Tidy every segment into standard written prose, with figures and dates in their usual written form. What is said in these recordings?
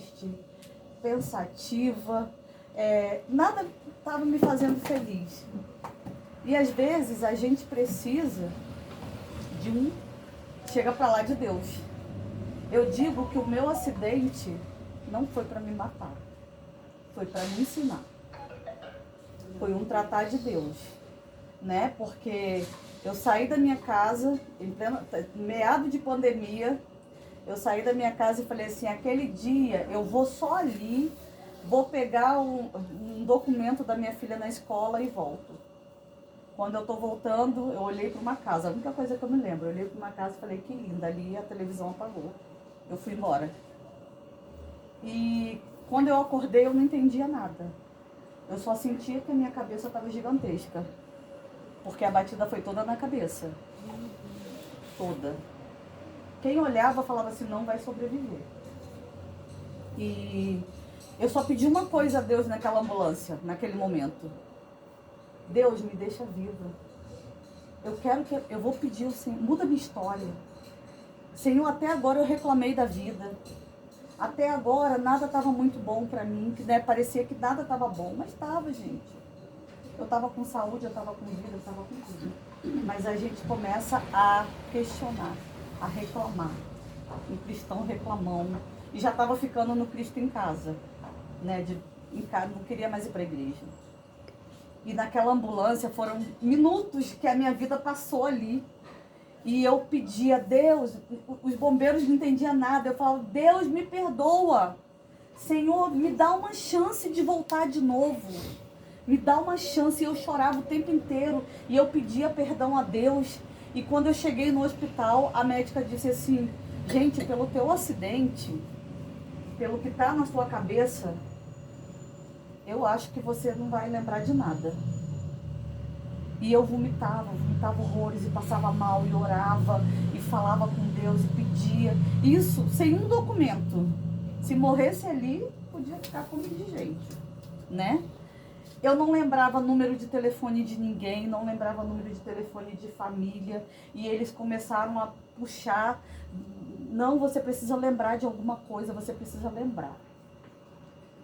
triste, pensativa, nada estava me fazendo feliz. E às vezes a gente precisa de chega para lá de Deus. Eu digo que o meu acidente não foi para me matar, foi para me ensinar. Foi um tratar de Deus, né? Porque eu saí da minha casa, em meado de pandemia, eu saí da minha casa e falei assim, aquele dia eu vou só ali, vou pegar um documento da minha filha na escola e volto. Quando eu tô voltando, eu olhei para uma casa, a única coisa que eu me lembro, eu olhei para uma casa e falei, que linda, ali a televisão apagou. Eu fui embora. E quando eu acordei, eu não entendia nada. Eu só sentia que a minha cabeça estava gigantesca. Porque a batida foi toda na cabeça. Toda. Quem olhava falava assim, não vai sobreviver. E eu só pedi uma coisa a Deus naquela ambulância, naquele momento. Deus, me deixa viva. Eu vou pedir o Senhor, muda minha história. Senhor, até agora eu reclamei da vida. Até agora nada estava muito bom para mim, né? Parecia que nada estava bom, mas estava, gente. Eu estava com saúde, eu estava com vida, eu estava com tudo. Mas a gente começa a questionar, a reclamar. Um cristão reclamão. E já estava ficando no Cristo em casa, né? Em casa, não queria mais ir para a igreja. E naquela ambulância foram minutos que a minha vida passou ali. E eu pedia, Deus, os bombeiros não entendiam nada. Eu falava, Deus, me perdoa. Senhor, me dá uma chance de voltar de novo. Me dá uma chance. E eu chorava o tempo inteiro. E eu pedia perdão a Deus. E quando eu cheguei no hospital, a médica disse assim, gente, pelo teu acidente, pelo que está na sua cabeça, eu acho que você não vai lembrar de nada. E eu vomitava horrores e passava mal e orava e falava com Deus e pedia. Isso sem um documento. Se morresse ali, podia ficar como indigente, né? Eu não lembrava número de telefone de ninguém, não lembrava número de telefone de família. E eles começaram a puxar. Não, você precisa lembrar de alguma coisa, você precisa lembrar.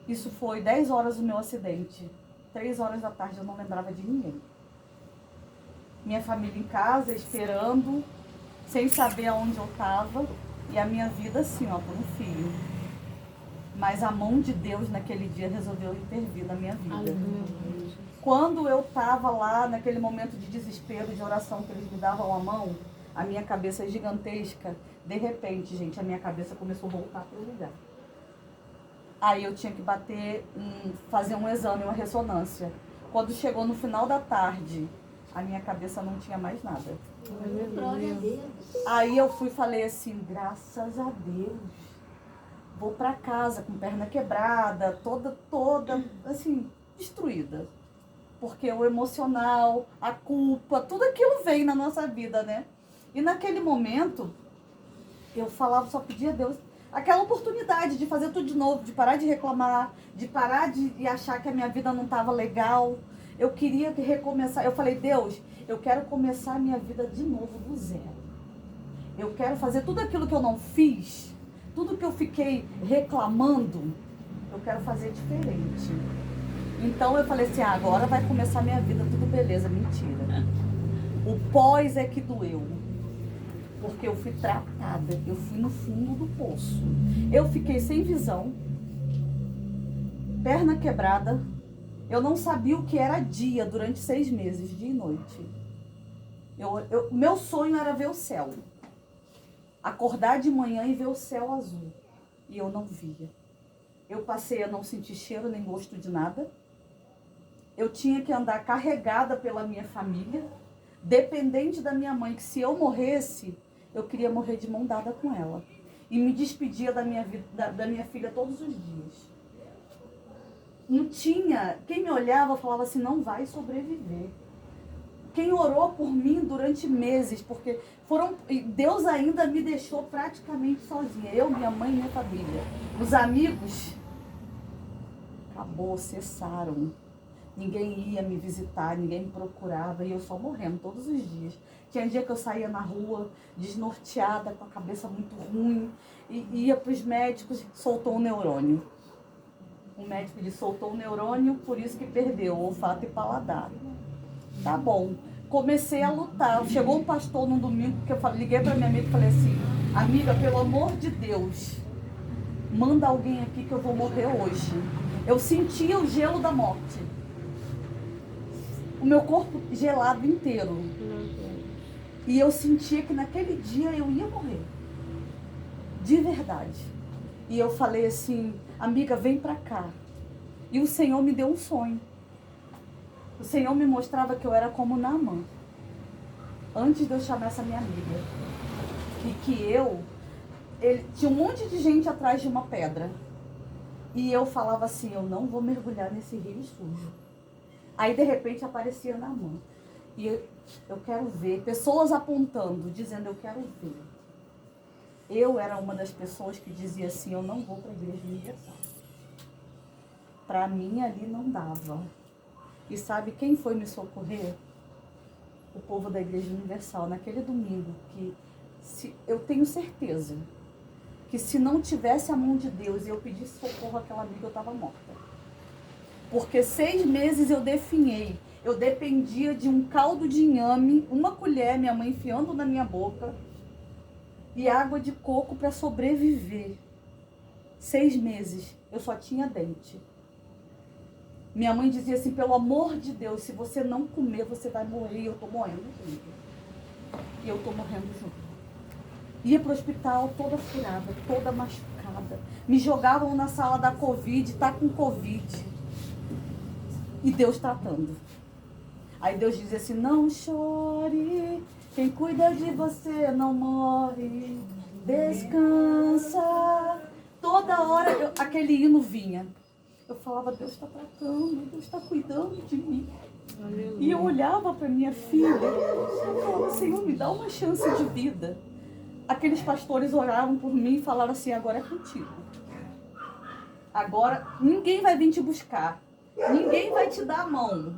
Isso foi 10 horas do meu acidente. 3 horas da tarde eu não lembrava de ninguém. Minha família em casa, esperando, sem saber aonde eu estava. E a minha vida assim, ó, por um fio. Mas a mão de Deus naquele dia resolveu intervir na minha vida. Quando eu estava lá, naquele momento de desespero, de oração, que eles me davam a mão, a minha cabeça gigantesca, de repente, gente, a minha cabeça começou a voltar para o lugar. Aí eu tinha que fazer um exame, uma ressonância. Quando chegou no final da tarde, a minha cabeça não tinha mais nada. Glória a Deus. Aí eu falei assim, graças a Deus. Vou para casa com perna quebrada, toda, assim, destruída. Porque o emocional, a culpa, tudo aquilo vem na nossa vida, né? E naquele momento, eu falava, só pedia a Deus aquela oportunidade de fazer tudo de novo, de parar de reclamar, de parar de achar que a minha vida não estava legal. Eu queria recomeçar. Eu falei, Deus, eu quero começar a minha vida de novo do zero. Eu quero fazer tudo aquilo que eu não fiz, tudo que eu fiquei reclamando, eu quero fazer diferente. Então eu falei assim, agora vai começar a minha vida, tudo beleza, mentira. O pós é que doeu. Porque eu fui tratada, eu fui no fundo do poço. Eu fiquei sem visão, perna quebrada. Eu não sabia o que era dia durante 6 meses, dia e noite. Meu sonho era ver o céu. Acordar de manhã e ver o céu azul. E eu não via. Eu passei a não sentir cheiro nem gosto de nada. Eu tinha que andar carregada pela minha família, dependente da minha mãe, que se eu morresse, eu queria morrer de mão dada com ela. E me despedia da minha filha todos os dias. Não tinha, quem me olhava falava assim, não vai sobreviver. Quem orou por mim durante meses, porque Deus ainda me deixou praticamente sozinha. Eu, minha mãe e minha família. Os amigos, acabou, cessaram. Ninguém ia me visitar, ninguém me procurava e eu só morrendo todos os dias. Tinha dia que eu saía na rua desnorteada, com a cabeça muito ruim, e ia para os médicos, soltou um neurônio. O médico lhe soltou um neurônio, por isso que perdeu o olfato e paladar. Tá bom. Comecei a lutar. Chegou um pastor num domingo, que eu liguei para minha amiga e falei assim: amiga, pelo amor de Deus, manda alguém aqui que eu vou morrer hoje. Eu sentia o gelo da morte. O meu corpo gelado inteiro. E eu sentia que naquele dia eu ia morrer. De verdade. E eu falei assim: amiga, vem pra cá. E o Senhor me deu um sonho. O Senhor me mostrava que eu era como Naamã. Antes de eu chamar essa minha amiga. E que ele tinha um monte de gente atrás de uma pedra. E eu falava assim: eu não vou mergulhar nesse rio sujo. Aí de repente aparecia Naamã. E eu quero ver. Pessoas apontando, dizendo: eu quero ver. Eu era uma das pessoas que dizia assim: eu não vou para a Igreja Universal. Para mim ali não dava. E sabe quem foi me socorrer? O povo da Igreja Universal, naquele domingo, eu tenho certeza que se não tivesse a mão de Deus e eu pedisse socorro àquela amiga, eu estava morta. Porque 6 meses eu definhei. Eu dependia de um caldo de inhame, uma colher, minha mãe enfiando na minha boca, e água de coco para sobreviver. 6 meses, eu só tinha dente. Minha mãe dizia assim: pelo amor de Deus, se você não comer, você vai morrer. E eu tô morrendo junto. E eu tô morrendo junto. Ia pro hospital toda furada, toda machucada. Me jogavam na sala da Covid, tá com Covid. E Deus tratando. Aí Deus dizia assim: não chore, quem cuida de você não morre, descansa. Toda hora aquele hino vinha. Eu falava: Deus está tratando, Deus está cuidando de mim. Aleluia. E eu olhava para minha filha e falava: Senhor, me dá uma chance de vida. Aqueles pastores oravam por mim e falaram assim: agora é contigo. Agora ninguém vai vir te buscar. Ninguém vai te dar a mão.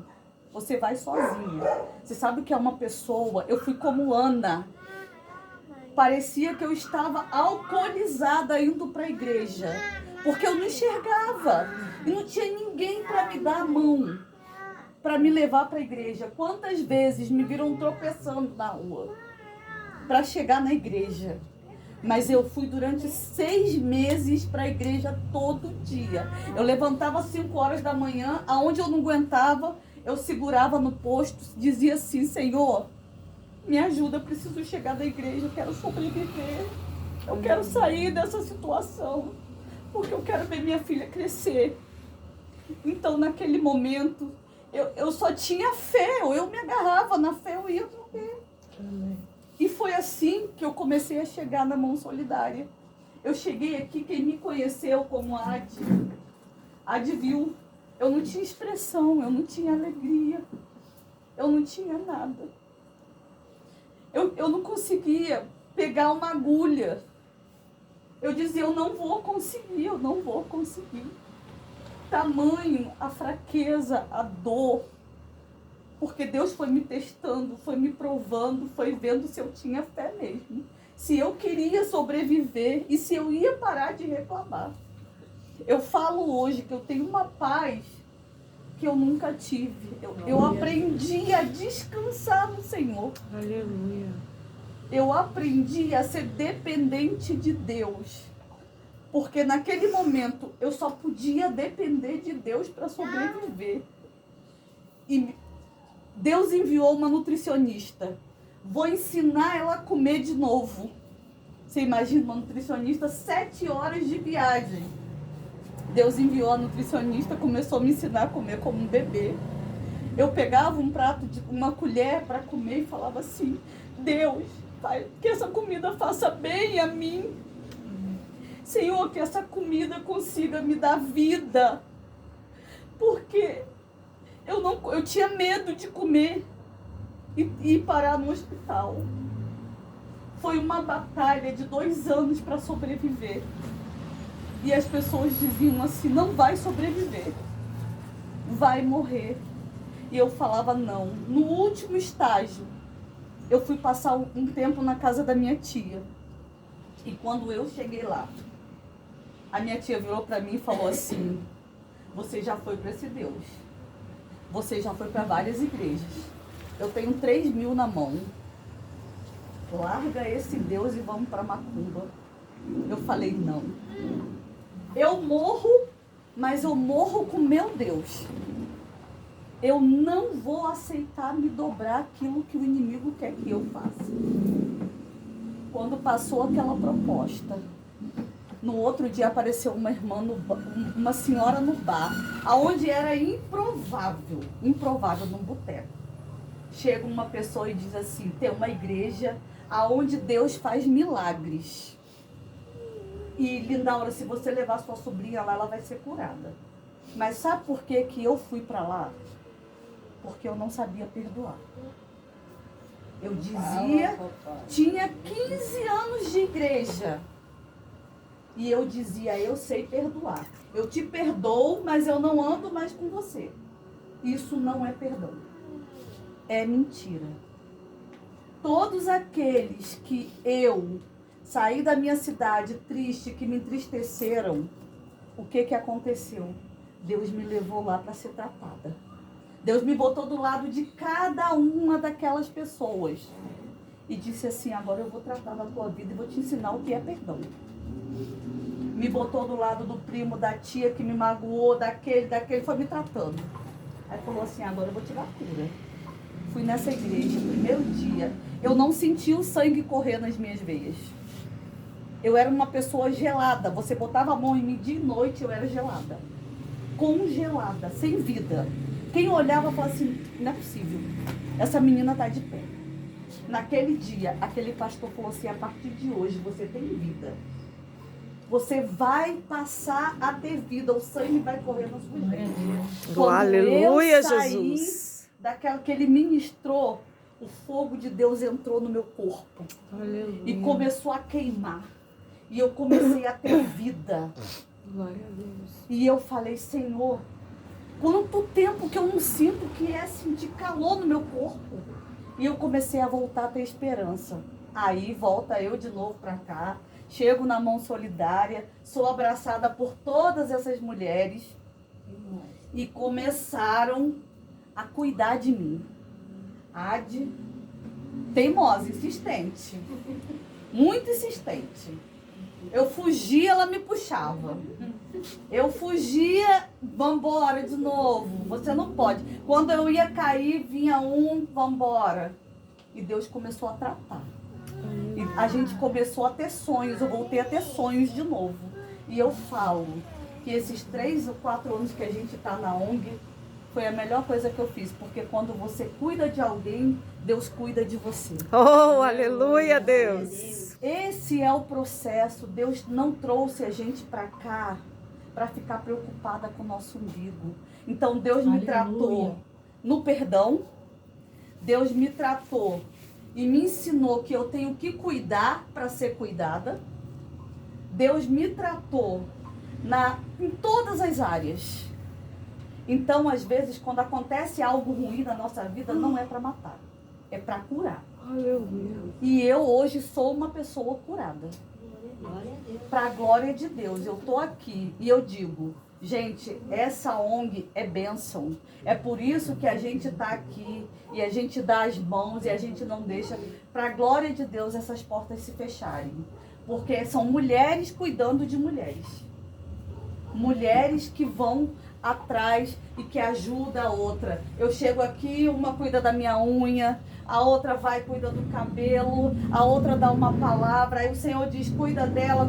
Você vai sozinha. Você sabe o que é uma pessoa? Eu fui como Ana. Parecia que eu estava alcoolizada indo para a igreja. Porque eu não enxergava. E não tinha ninguém para me dar a mão. Para me levar para a igreja. Quantas vezes me viram tropeçando na rua. Para chegar na igreja. Mas eu fui durante 6 meses para a igreja todo dia. Eu levantava às 5 horas da manhã. Aonde eu não aguentava, eu segurava no posto. Dizia assim: Senhor, me ajuda, eu preciso chegar da igreja. Eu quero sobreviver. Eu quero sair dessa situação. Porque eu quero ver minha filha crescer. Então, naquele momento, eu só tinha fé. Eu me agarrava na fé, eu ia morrer. Amém. E foi assim que eu comecei a chegar na Mão Solidária. Eu cheguei aqui, quem me conheceu como Ad viu. Eu não tinha expressão, eu não tinha alegria. Eu não tinha nada. Eu não conseguia pegar uma agulha. Eu dizia: eu não vou conseguir, eu não vou conseguir. Tamanho a fraqueza, a dor. Porque Deus foi me testando, foi me provando, foi vendo se eu tinha fé mesmo. Se eu queria sobreviver e se eu ia parar de reclamar. Eu falo hoje que eu tenho uma paz que eu nunca tive. Eu aprendi a descansar no Senhor. Aleluia. Eu aprendi a ser dependente de Deus. Porque naquele momento eu só podia depender de Deus para sobreviver. E Deus enviou uma nutricionista. Vou ensinar ela a comer de novo. Você imagina uma nutricionista, 7 horas de viagem. Deus enviou a nutricionista, começou a me ensinar a comer como um bebê. Eu pegava um prato, uma colher para comer e falava assim: Deus, Pai, que essa comida faça bem a mim. Senhor, que essa comida consiga me dar vida. Porque eu tinha medo de comer e parar no hospital. Foi uma batalha de 2 anos para sobreviver. E as pessoas diziam assim: não vai sobreviver. vai morrer. E eu falava não. No último estágio, eu fui passar um tempo na casa da minha tia. E quando eu cheguei lá, a minha tia virou para mim e falou assim: você já foi para esse Deus. Você já foi para várias igrejas. Eu tenho 3.000 na mão. Larga esse Deus e vamos para Macumba. Eu falei, não. Eu morro, mas eu morro com meu Deus. Eu não vou aceitar me dobrar aquilo que o inimigo quer que eu faça. Quando passou aquela proposta, no outro dia apareceu uma irmã, uma senhora no bar, aonde era improvável num boteco. Chega uma pessoa e diz assim: tem uma igreja aonde Deus faz milagres. E, Lindaura, se você levar sua sobrinha lá, ela vai ser curada. Mas sabe por que que eu fui para lá? Porque eu não sabia perdoar. Eu dizia, tinha 15 anos de igreja. E eu dizia, eu sei perdoar. Eu te perdoo, mas eu não ando mais com você. Isso não é perdão. É mentira. Todos aqueles que eu saí da minha cidade triste, que me entristeceram, o que que aconteceu? Deus me levou lá para ser tratada. Deus me botou do lado de cada uma daquelas pessoas. E disse assim, agora eu vou tratar da tua vida e vou te ensinar o que é perdão. Me botou do lado do primo, da tia que me magoou, daquele, foi me tratando. Aí falou assim, agora eu vou te dar cura. Fui nessa igreja, primeiro dia, eu não senti o sangue correr nas minhas veias. Eu era uma pessoa gelada. Você botava a mão em mim de noite, eu era gelada. Congelada, sem vida. Quem olhava falava assim, não é possível. Essa menina está de pé. Naquele dia, aquele pastor falou assim, a partir de hoje você tem vida. Você vai passar a ter vida. O sangue vai correr nas suas veias. Aleluia, Jesus. Daquela que ele ministrou, o fogo de Deus entrou no meu corpo. Aleluia. E começou a queimar. E eu comecei a ter vida. Glória a Deus. E eu falei, Senhor, quanto tempo que eu não sinto que é sentir calor no meu corpo. E eu comecei a voltar a ter esperança. Aí volta eu de novo para cá. Chego na mão solidária. Sou abraçada por todas essas mulheres. E começaram a cuidar de mim. Ade, teimosa, insistente. Muito insistente. Eu fugia, ela me puxava. Eu fugia, vambora de novo. Você não pode. Quando eu ia cair, vinha vambora. E Deus começou a tratar. E a gente começou a ter sonhos. Eu voltei a ter sonhos de novo. E eu falo que esses 3 ou 4 anos que a gente está na ONG foi a melhor coisa que eu fiz. Porque quando você cuida de alguém, Deus cuida de você. Oh, aleluia, Deus. Esse é o processo. Deus não trouxe a gente para cá para ficar preocupada com o nosso umbigo. Então Deus me tratou no perdão. Deus me tratou e me ensinou que eu tenho que cuidar para ser cuidada. Deus me tratou em todas as áreas. Então, às vezes, quando acontece algo ruim na nossa vida, não é para matar, é para curar. Aleluia. E eu hoje sou uma pessoa curada. Para a glória de Deus. Eu estou aqui e eu digo, gente, essa ONG é bênção. É por isso que a gente está aqui e a gente dá as mãos e a gente não deixa, para a glória de Deus, essas portas se fecharem. Porque são mulheres cuidando de mulheres. Mulheres que vão atrás e que ajudam a outra. Eu chego aqui, uma cuida da minha unha, a outra vai, cuida do cabelo, a outra dá uma palavra, aí o Senhor diz, cuida dela,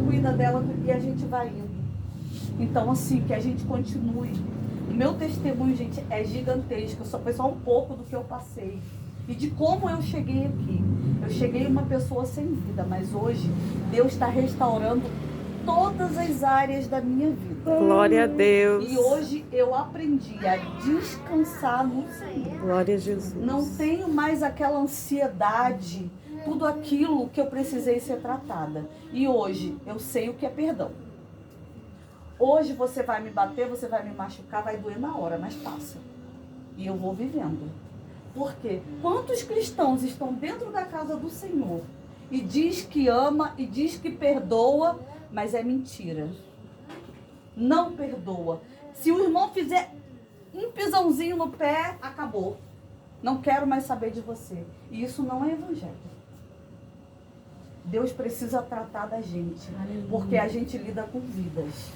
e a gente vai indo. Então, assim, que a gente continue. O meu testemunho, gente, é gigantesco, foi só um pouco do que eu passei. E de como eu cheguei aqui. Eu cheguei uma pessoa sem vida, mas hoje Deus está restaurando todas as áreas da minha vida. Glória a Deus. E hoje eu aprendi a descansar no Senhor. Glória a Jesus. Não tenho mais aquela ansiedade, tudo aquilo que eu precisei ser tratada. E hoje eu sei o que é perdão. Hoje você vai me bater, você vai me machucar, vai doer na hora, mas passa. E eu vou vivendo. Por quê? Quantos cristãos estão dentro da casa do Senhor e diz que ama e diz que perdoa, mas é mentira. Não perdoa. Se o irmão fizer um pisãozinho no pé, acabou. Não quero mais saber de você. E isso não é evangelho. Deus precisa tratar da gente, porque a gente lida com vidas.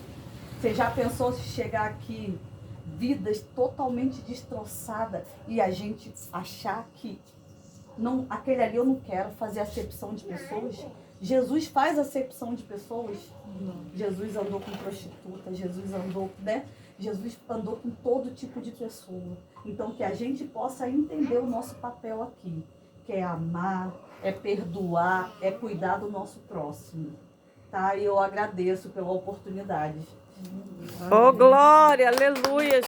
Você já pensou se chegar aqui, vidas totalmente destroçadas, e a gente achar que não, aquele ali eu não quero fazer acepção de pessoas? Jesus faz acepção de pessoas. Jesus andou com prostituta, Jesus andou, né? Jesus andou com todo tipo de pessoa. Então que a gente possa entender o nosso papel aqui, que é amar, é perdoar, é cuidar do nosso próximo. Tá? E eu agradeço pela oportunidade. Oh, glória, aleluia,